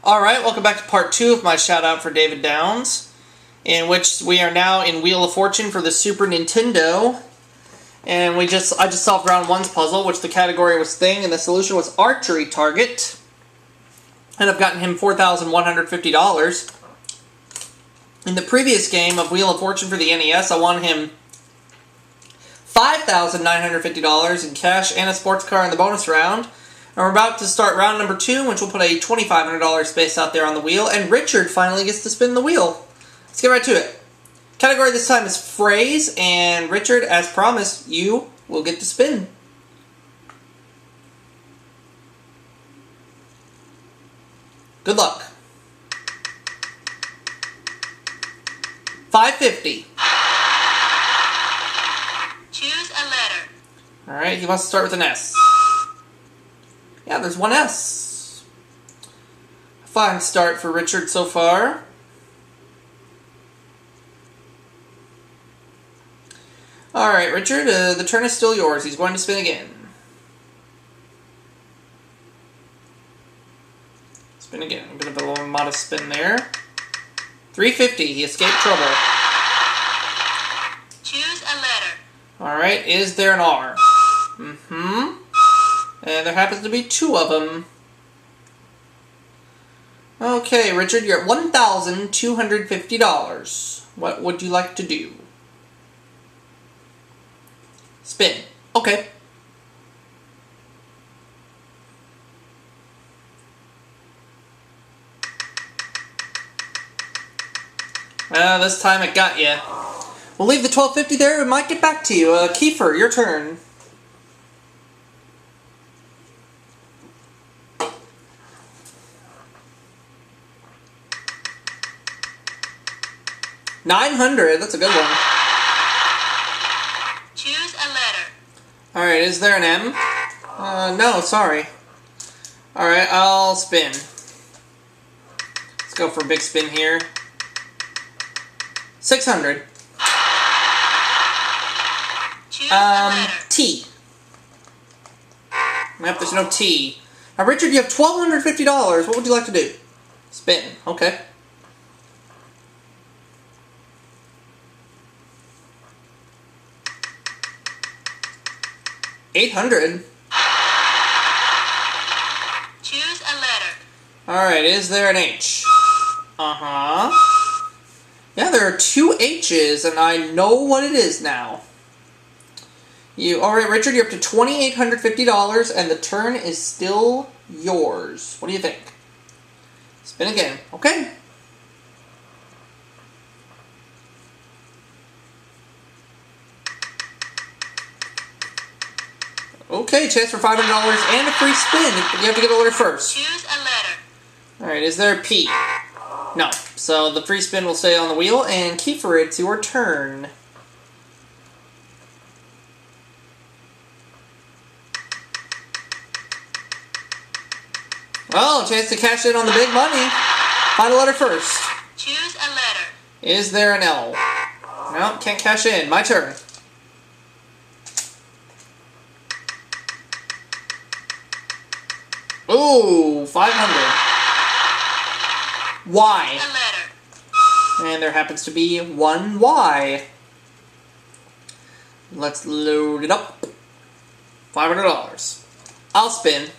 Alright, welcome back to part 2 of my shout out for David Downs, in which we are now in Wheel of Fortune for the Super Nintendo. And I just solved round 1's puzzle, which the category was thing, and the solution was archery target. And I've gotten him $4,150. In the previous game of Wheel of Fortune for the NES, I won him $5,950 in cash and a sports car in the bonus round. And we're about to start round number 2, which will put a $2,500 space out there on the wheel, and Richard finally gets to spin the wheel. Let's get right to it. Category this time is phrase, and Richard, as promised, you will get to spin. Good luck. $5.50. Choose a letter. Alright, he wants to start with an S. Yeah, there's one S. Fine start for Richard so far. Alright, Richard, the turn is still yours. He's going to spin again. Spin again. A bit of a little modest spin there. $3.50. He escaped trouble. Choose a letter. Alright, is there an R? Mm-hmm. And there happens to be 2 of them. Okay, Richard, you're at $1,250. What would you like to do? Spin. Okay. This time it got you. We'll leave the $12.50 there. We might get back to you. Kiefer, your turn. $900. That's a good one. Choose a letter. Alright, is there an M? No, sorry. Alright, I'll spin. Let's go for a big spin here. $600. Choose a letter. T. Yep, there's no T. Now, Richard, you have $1,250. What would you like to do? Spin. Okay. $800. Choose a letter. Alright, is there an H? Uh-huh. Yeah, there are 2 H's, and I know what it is now. Alright, Richard, you're up to $2,850, and the turn is still yours. What do you think? Spin again. Okay. Okay, chance for $500 and a free spin. You have to get a letter first. Choose a letter. Alright, is there a P? No. So the free spin will stay on the wheel, and Kiefer, it's your turn. Well, a chance to cash in on the big money. Find a letter first. Choose a letter. Is there an L? No, can't cash in. My turn. Ooh, $500. Y. A letter. And there happens to be one Y. Let's load it up. $500. I'll spin.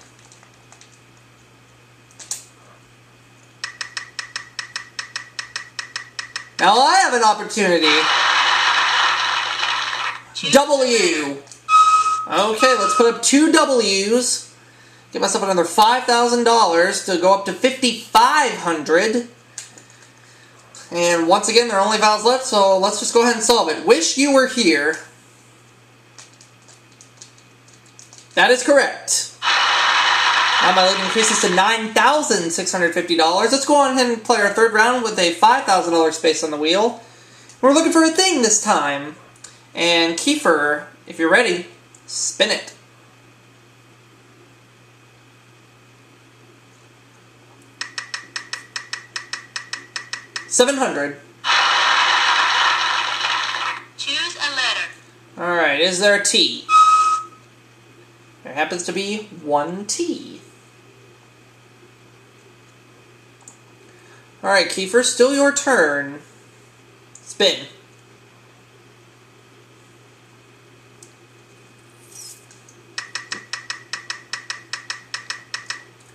Now I have an opportunity. Choose W. Okay, let's put up 2 W's. Get myself another $5,000 to go up to $5,500. And once again, there are only vowels left, so let's just go ahead and solve it. Wish you were here. That is correct. Now my lead increases to $9,650. Let's go on ahead and play our 3rd round with a $5,000 space on the wheel. We're looking for a thing this time. And Kiefer, if you're ready, spin it. $700. Choose a letter. Alright, is there a T? There happens to be one T. Alright, Kiefer, still your turn. Spin.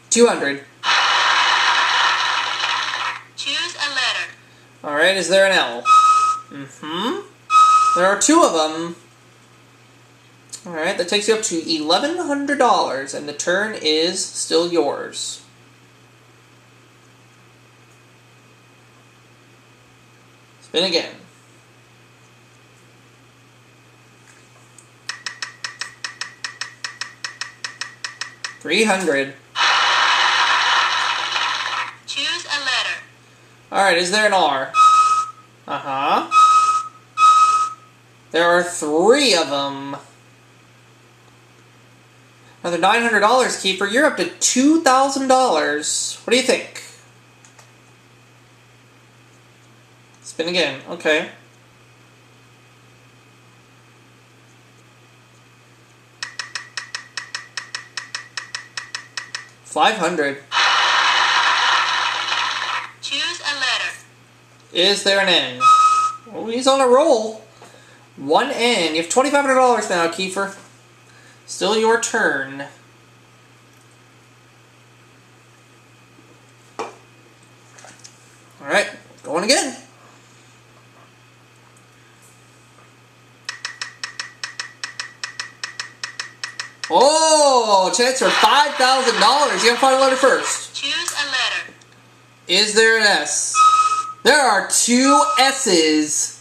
$200. Choose a letter. Alright, is there an L? There are 2 of them. Alright, that takes you up to $1,100, and the turn is still yours. Spin again. $300. Choose a letter. Alright, is there an R? There are 3 of them. Another $900, Kiefer. You're up to $2,000. What do you think? Spin again. Okay. $500. Choose a letter. Is there an N? Oh, he's on a roll. 1 N. You have $2,500 now, Kiefer. Still your turn. Alright, going again. Oh, chance for $5,000. You gotta find a letter first. Choose a letter. Is there an S? There are 2 S's.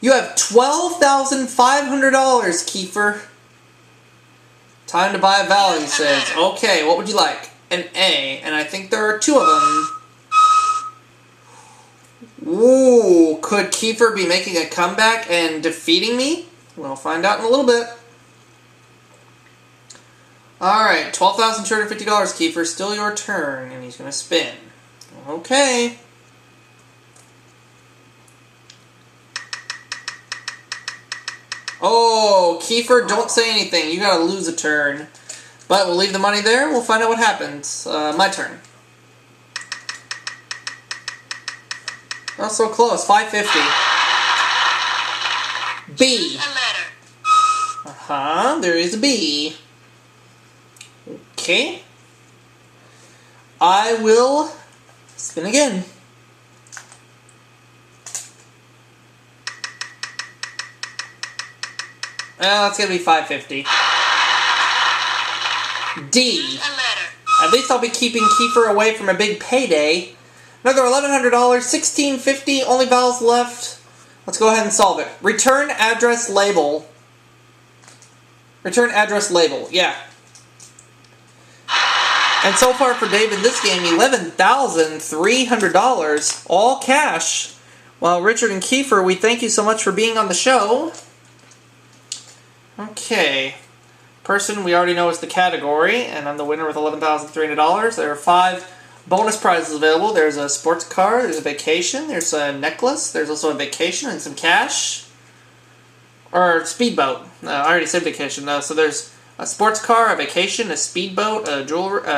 You have $12,500, Kiefer. Time to buy a vowel, he says. Okay, what would you like? An A, and I think there are 2 of them. Ooh, could Kiefer be making a comeback and defeating me? We'll find out in a little bit. Alright, $12,250, Kiefer. Still your turn, and he's going to spin. Okay. Oh, Kiefer, don't say anything. You gotta lose a turn. But we'll leave the money there. We'll find out what happens. My turn. Not so close. $550. B. Choose a letter. There is a B. Okay. I will spin again. Well, that's gonna be $550. D. Choose a letter. At least I'll be keeping Kiefer away from a big payday. Another $1,100, $1,650, only vowels left. Let's go ahead and solve it. Return address label. Return address label, yeah. And so far for David, this game, $11,300, all cash. Well, Richard and Kiefer, we thank you so much for being on the show. Okay. Person we already know is the category, and I'm the winner with $11,300. There are 5 bonus prizes available. There's a sports car, there's a vacation, there's a necklace, there's also a vacation and some cash. Or speedboat. I already said vacation, though. So there's a sports car, a vacation, a speedboat, a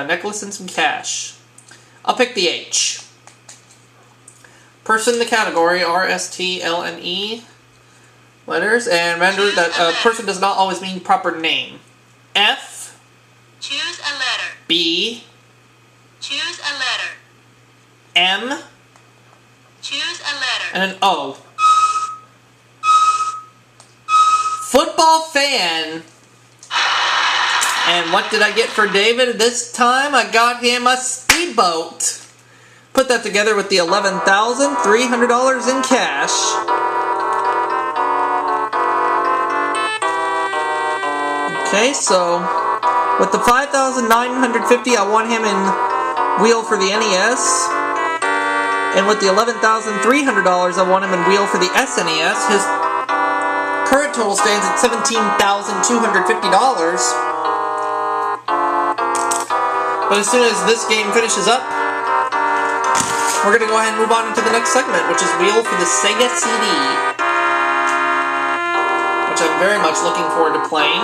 necklace, and some cash. I'll pick the H. Person in the category, RSTLNE letters, and remember that person does not always mean proper name. F. Choose a letter. B. Choose a letter. M. Choose a letter. And an O. Football fan. And what did I get for David this time? I got him a speedboat. Put that together with the $11,300 in cash. Okay, so with the $5,950, I won him in wheel for the NES. And with the $11,300, I won him in wheel for the SNES. His current total stands at $17,250. But as soon as this game finishes up, we're going to go ahead and move on into the next segment, which is wheel for the Sega CD. Which I'm very much looking forward to playing.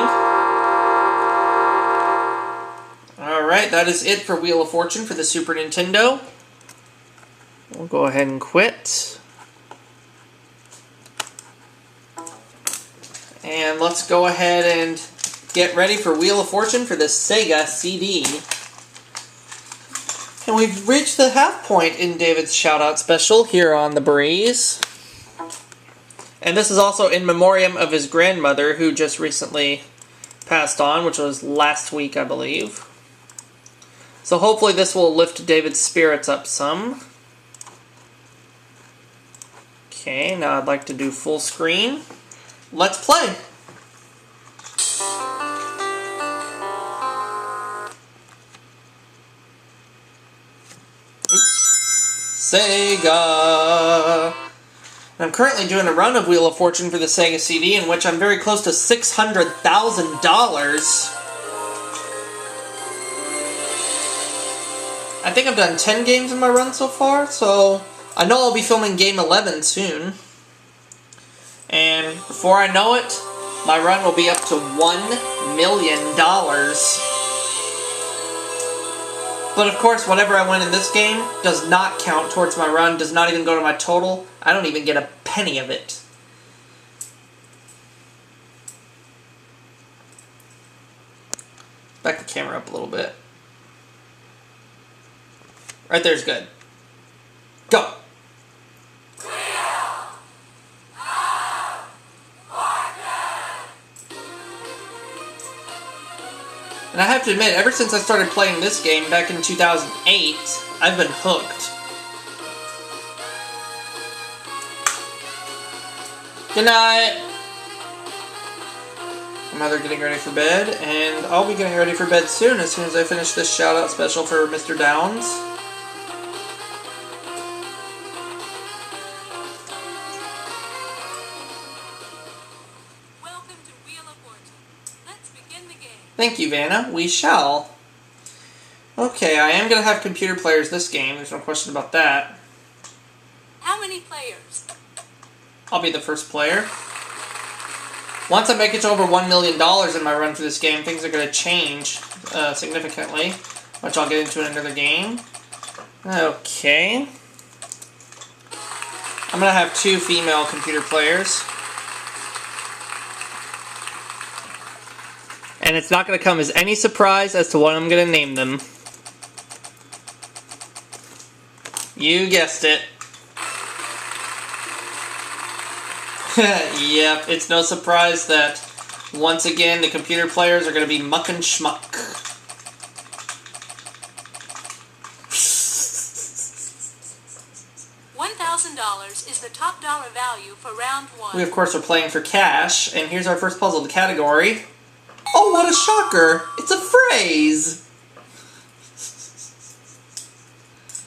Alright, that is it for Wheel of Fortune for the Super Nintendo. We'll go ahead and quit. And let's go ahead and get ready for Wheel of Fortune for the Sega CD. And we've reached the half point in David's shoutout special here on The Breeze. And this is also in memoriam of his grandmother, who just recently passed on, which was last week, I believe. So hopefully this will lift David's spirits up some. Okay, now I'd like to do full screen. Let's play! Sega! I'm currently doing a run of Wheel of Fortune for the Sega CD, in which I'm very close to $600,000. I think I've done 10 games in my run so far, so I know I'll be filming game 11 soon. And before I know it, my run will be up to $1 million. But of course, whatever I win in this game does not count towards my run, does not even go to my total. I don't even get a penny of it. Back the camera up a little bit. Right there's good. Go! And I have to admit, ever since I started playing this game back in 2008, I've been hooked. Good night! I'm either getting ready for bed, and I'll be getting ready for bed soon as I finish this shout-out special for Mr. Downs. Thank you, Vanna. We shall. Okay, I am going to have computer players this game. There's no question about that. How many players? I'll be the first player. Once I make it to over $1 million in my run for this game, things are going to change significantly, which I'll get into in another game. Okay. I'm going to have 2 female computer players. And it's not going to come as any surprise as to what I'm going to name them. You guessed it. Yep, it's no surprise that once again the computer players are going to be Muck and Schmuck. $1,000 is the top dollar value for round 1. We of course are playing for cash, and here's our first puzzle, the category. Oh, what a shocker! It's a phrase!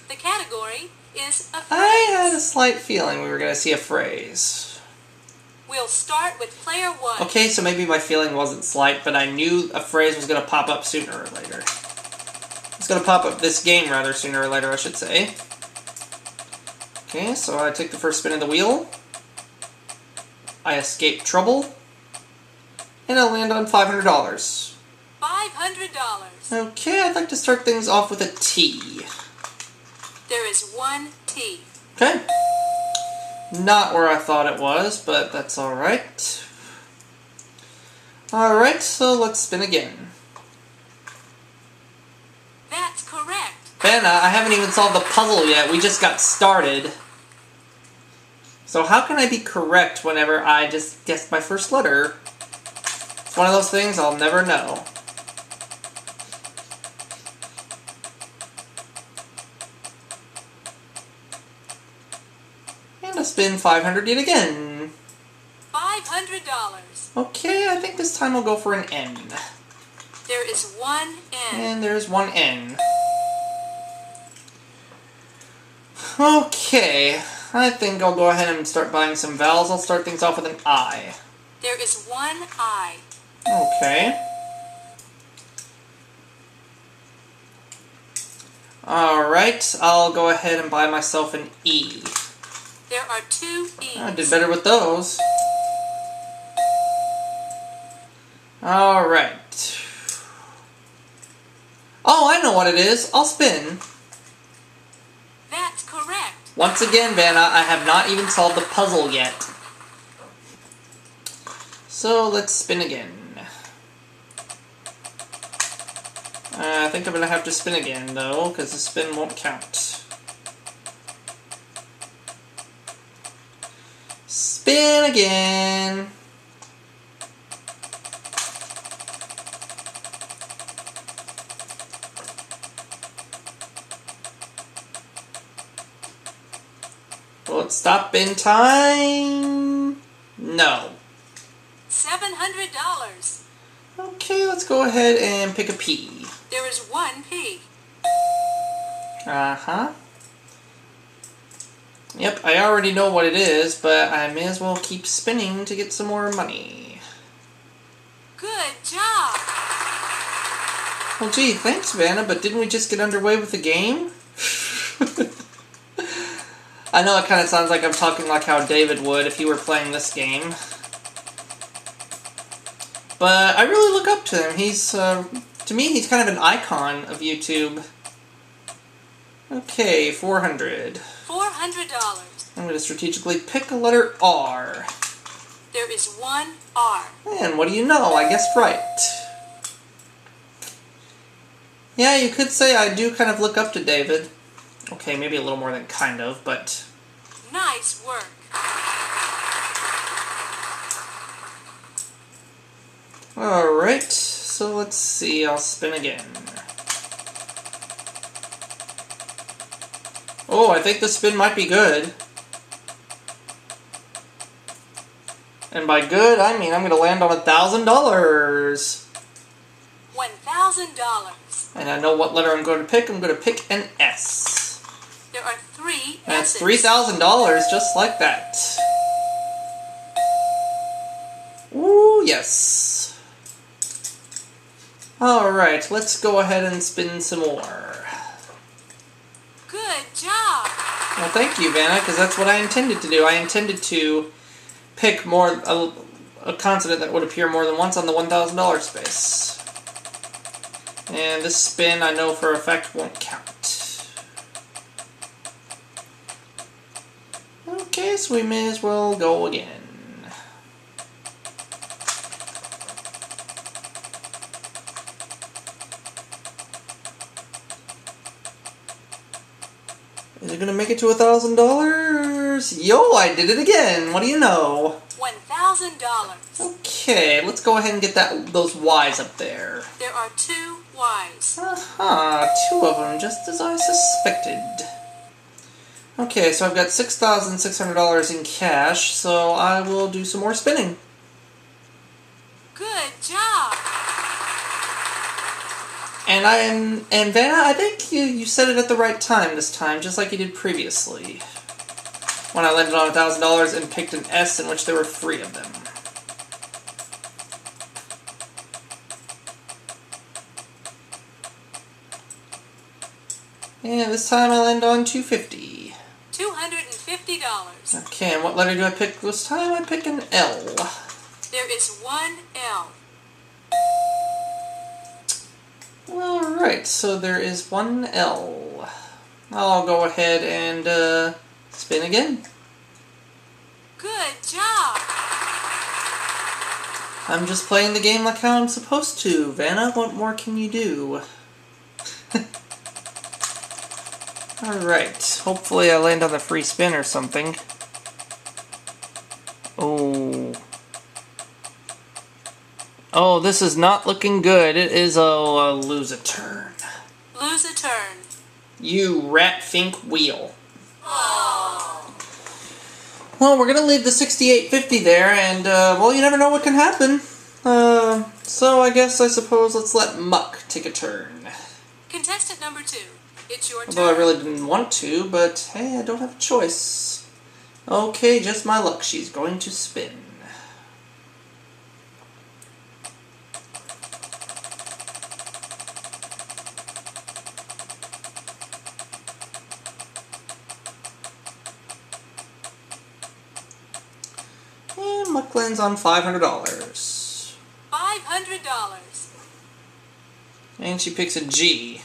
The category is a phrase. I had a slight feeling we were going to see a phrase. We'll start with player 1. Okay, so maybe my feeling wasn't slight, but I knew a phrase was going to pop up sooner or later. It's going to pop up this game, rather, sooner or later, I should say. Okay, so I take the first spin of the wheel. I escape trouble. And I land on $500. $500. Okay, I'd like to start things off with a T. There is 1 T. Okay. Not where I thought it was, but that's alright. Alright, so let's spin again. That's correct. Vanna, I haven't even solved the puzzle yet. We just got started. So how can I be correct whenever I just guessed my first letter? It's one of those things I'll never know. And I spin 500 yet again. $500. Okay, I think this time we'll go for an N. There is 1 N. And there's 1 N. Okay, I think I'll go ahead and start buying some vowels. I'll start things off with an I. There is 1 I. Okay. Alright, I'll go ahead and buy myself an E. There are 2 E's. I did better with those. Alright. Oh, I know what it is. I'll spin. That's correct. Once again, Vanna, I have not even solved the puzzle yet. So let's spin again. I think I'm going to have to spin again, though, because the spin won't count. Spin again. Will it stop in time? No. $700. Okay, let's go ahead and pick a P. There is one P. Uh-huh. Yep, I already know what it is, but I may as well keep spinning to get some more money. Good job. Well, gee, thanks, Vanna, but didn't we just get underway with the game? I know it kind of sounds like I'm talking like how David would if he were playing this game. But I really look up to him. He's, to me, he's kind of an icon of YouTube. Okay, $400. $400. I'm going to strategically pick a letter R. There is one R. And what do you know? I guessed right. Yeah, you could say I do kind of look up to David. Okay, maybe a little more than kind of, but... Nice work. Alright, so let's see. I'll spin again. Oh, I think the spin might be good. And by good, I mean I'm going to land on $1,000. $1,000. And I know what letter I'm going to pick. I'm going to pick an S. There are three That's S's. $3,000, just like that. Ooh, yes. Alright, let's go ahead and spin some more. Good job. Well, thank you, Vanna, because that's what I intended to do. I intended to pick more a consonant that would appear more than once on the $1,000 space. And this spin, I know for a fact, won't count. Okay, so we may as well go again. Is it gonna make it to $1,000? Yo, I did it again! What do you know? $1,000. Okay, let's go ahead and get those Y's up there. There are two Y's. Aha, two of them, just as I suspected. Okay, so I've got $6,600 in cash, so I will do some more spinning. Good job. And Vanna, I think you said it at the right time this time, just like you did previously. When I landed on $1,000 and picked an S in which there were three of them. And this time I land on $250. $250. Okay, and what letter do I pick this time? I pick an L. There is one L. Alright, so there is one L. I'll go ahead and spin again. Good job. I'm just playing the game like how I'm supposed to. Vanna, what more can you do? Alright, hopefully I land on the free spin or something. Oh. Oh, this is not looking good. It is a lose a turn. Lose a turn. You rat-fink wheel. Oh. Well, we're gonna leave the 6850 there, and, well, you never know what can happen. So I suppose let's let Muck take a turn. Contestant number 2. It's your turn. Although I really didn't want to, but hey, I don't have a choice. Okay, just my luck. She's going to spin. And Muck lands on $500. $500. And she picks a G.